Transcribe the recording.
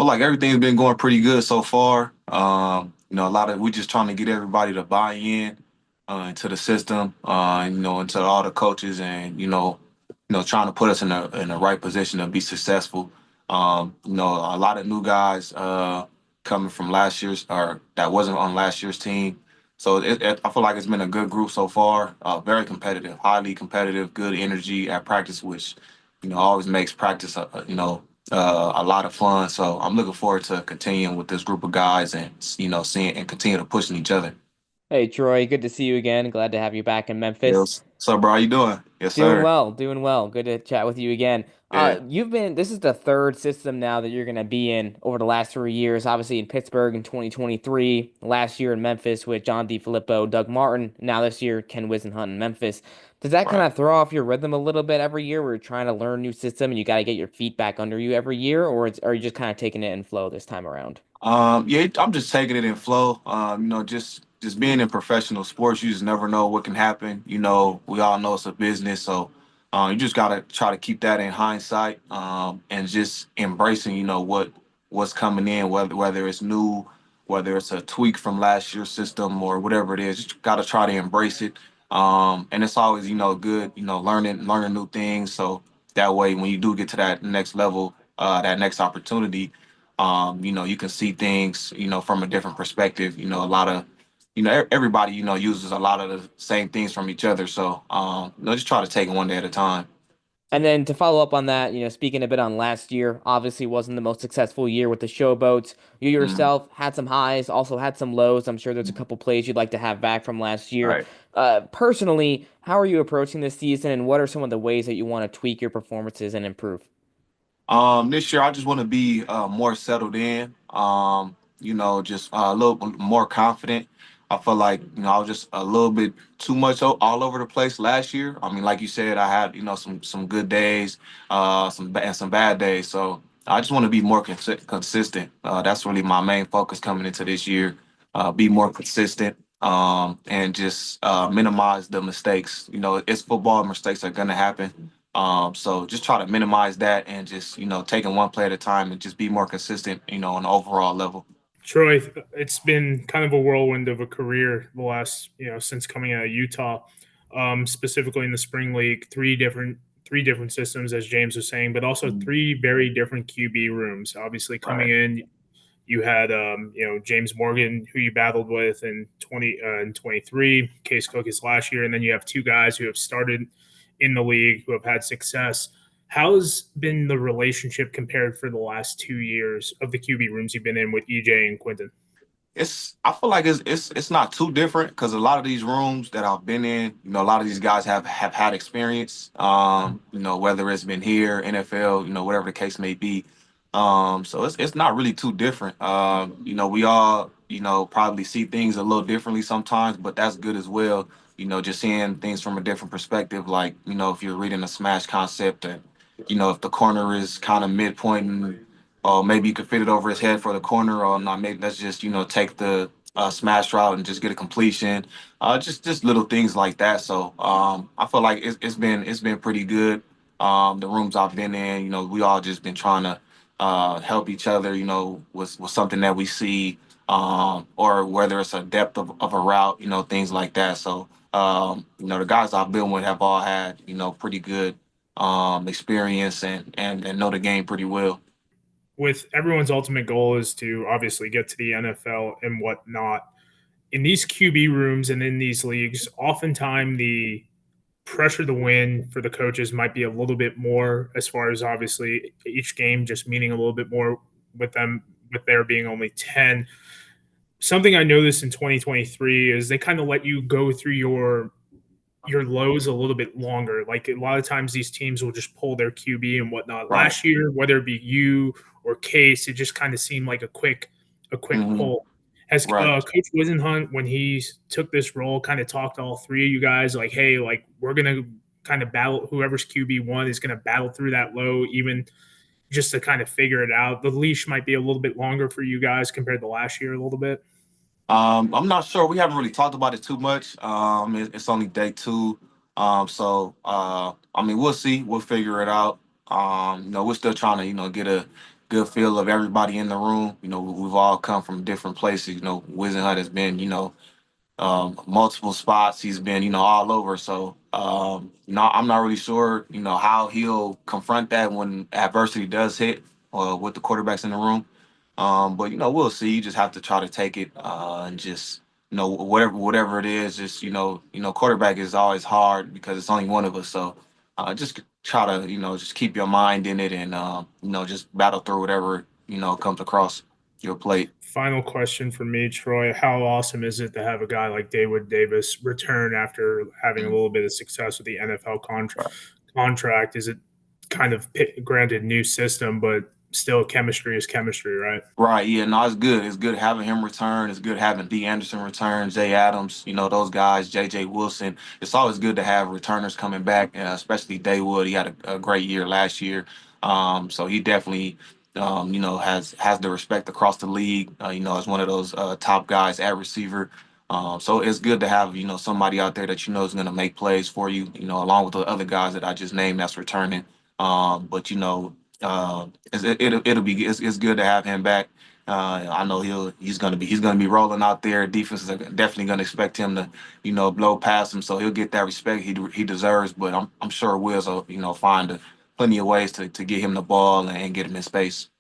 feel like everything's been going pretty good so far. We just trying to get everybody to buy in into the system, into all the coaches, and trying to put us in the right position to be successful. A lot of new guys coming from last year's or that wasn't on last year's team. So I feel like it's been a good group so far. Very competitive, highly competitive, good energy at practice, which always makes practice a lot of fun. So I'm looking forward to continuing with this group of guys and seeing and continue to pushing each other. Hey Troy, good to see you again. Glad to have you back in Memphis. Yes. So, bro, how you doing? Yes, Doing sir. well, doing well. Good to chat with you again. Yeah. This is the third system now that you're going to be in over the last 3 years. Obviously in Pittsburgh in 2023, last year in Memphis with John DeFilippo, Doug Martin. Now this year, Ken Whisenhunt in Memphis. Does that kind Right. of throw off your rhythm a little bit every year where you're trying to learn a new system and you got to get your feet back under you every year, or are you just kind of taking it in flow this time around? Yeah, I'm just taking it in flow. Just being in professional sports, you just never know what can happen. We all know it's a business, so you just gotta try to keep that in hindsight, and just embracing, what's coming in, whether it's new, whether it's a tweak from last year's system or whatever it is. Just gotta try to embrace it. And it's always, good, learning new things. So that way, when you do get to that next level, that next opportunity you can see things, from a different perspective. A lot of, everybody, uses a lot of the same things from each other. So, just try to take it one day at a time. And then to follow up on that, speaking a bit on last year, obviously wasn't the most successful year with the Showboats. You Mhm. yourself had some highs, also had some lows. I'm sure there's a couple plays you'd like to have back from last year. Right. Personally, how are you approaching this season, and what are some of the ways that you want to tweak your performances and improve? This year I just want to be more settled in. Just a little more confident. I feel like I was just a little bit too much all over the place last year. I mean, like you said, I had some good days, and some bad days. So I just want to be more consistent. That's really my main focus coming into this year. Be more consistent. And just minimize the mistakes. It's football. Mistakes are gonna happen. So just try to minimize that and just, taking one play at a time and just be more consistent, on the overall level. Troy, it's been kind of a whirlwind of a career the last, since coming out of Utah, specifically in the spring league. Three different systems, as James was saying, but also Mhm. three very different QB rooms. Obviously, coming Right. in, you had James Morgan, who you battled with in 23. Case Cook is last year, and then you have two guys who have started in the league who have had success. How's been the relationship compared for the last 2 years of the QB rooms you've been in with EJ and Quinton? I feel like it's not too different because a lot of these rooms that I've been in, a lot of these guys have had experience. Whether it's been here, NFL, whatever the case may be. So it's not really too different. We all, probably see things a little differently sometimes, but that's good as well. Just seeing things from a different perspective, like, if you're reading a smash concept and, if the corner is kind of midpoint and maybe you could fit it over his head for the corner, or not. Maybe let's just take the smash route and just get a completion. Just little things like that. So I feel like it's been pretty good. The rooms I've been in, we all just been trying to help each other. Was something that we see, or whether it's a depth of a route, things like that. So the guys I've been with have all had pretty good experience and know the game pretty well. With everyone's ultimate goal is to obviously get to the NFL and whatnot. In these QB rooms and in these leagues, oftentimes the pressure to win for the coaches might be a little bit more, as far as obviously each game just meaning a little bit more with them, with there being only 10. Something I noticed in 2023 is they kind of let you go through your lows a little bit longer. Like a lot of times these teams will just pull their QB and whatnot. Right. Last year, whether it be you or Case, it just kind of seemed like a quick Hmm. pull. Has Right. Coach Wisenhunt, when he took this role, kind of talked to all three of you guys like, hey, like we're gonna kind of battle, whoever's QB1 is gonna battle through that low, even just to kind of figure it out. The leash might be a little bit longer for you guys compared to last year a little bit. I'm not sure. We haven't really talked about it too much. It's only day two. I mean, we'll see. We'll figure it out. We're still trying to, get good feel of everybody in the room. You know, we've all come from different places. You know, Whisenhunt has been, multiple spots. He's been, all over. So, I'm not really sure, how he'll confront that when adversity does hit with the quarterbacks in the room. But we'll see. You just have to try to take it and just, whatever it is. Just quarterback is always hard because it's only one of us. So, just try to, just keep your mind in it and just battle through whatever comes across your plate. Final question for me, Troy. How awesome is it to have a guy like David Davis return after having a little bit of success with the NFL contract? Is it kind of granted new system, but still chemistry is chemistry, right? Right, yeah, no, it's good. It's good having him return. It's good having D. Anderson return, Jay Adams, those guys, J.J. Wilson. It's always good to have returners coming back, especially Daywood. He had a great year last year. So he definitely, has the respect across the league, as one of those top guys at receiver. So it's good to have, somebody out there that is going to make plays for you, along with the other guys that I just named that's returning. But, it's good to have him back. I know he's gonna be rolling out there. Defenses are definitely gonna expect him to blow past him, so he'll get that respect he deserves. But I'm sure Wiz will find plenty of ways to get him the ball and get him in space.